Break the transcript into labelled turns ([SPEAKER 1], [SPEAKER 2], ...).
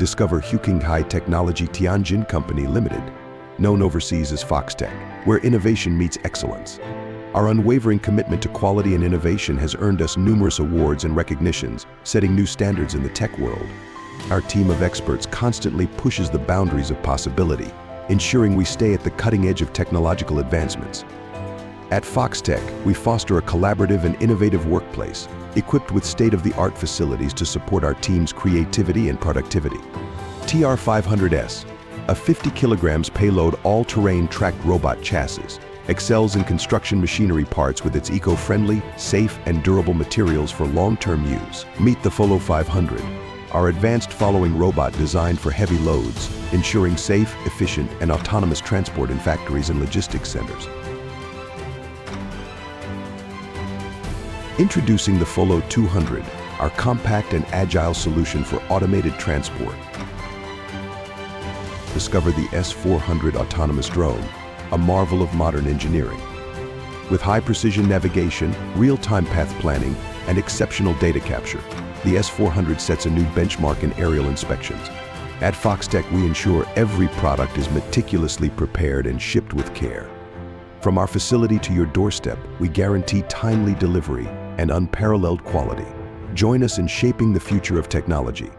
[SPEAKER 1] Discover Huixinghai Technology Tianjin Company Limited, known overseas as Foxtech, where innovation meets excellence. Our unwavering commitment to quality and innovation has earned us numerous awards and recognitions, setting new standards in the tech world. Our team of experts constantly pushes the boundaries of possibility, ensuring we stay at the cutting edge of technological advancements. At Foxtech, we foster a collaborative and innovative workplace, equipped with state-of-the-art facilities to support our team's creativity and productivity. TR500S, a 50 kilograms payload all-terrain tracked robot chassis, excels in construction machinery parts with its eco-friendly, safe, and durable materials for long-term use. Meet the Folo 500, our advanced following robot designed for heavy loads, ensuring safe, efficient, and autonomous transport in factories and logistics centers. Introducing the Folo 200, our compact and agile solution for automated transport. Discover the S400 autonomous drone, a marvel of modern engineering. With high-precision navigation, real-time path planning, and exceptional data capture, the S400 sets a new benchmark in aerial inspections. At Foxtech, we ensure every product is meticulously prepared and shipped with care. From our facility to your doorstep, we guarantee timely delivery and unparalleled quality. Join us in shaping the future of technology.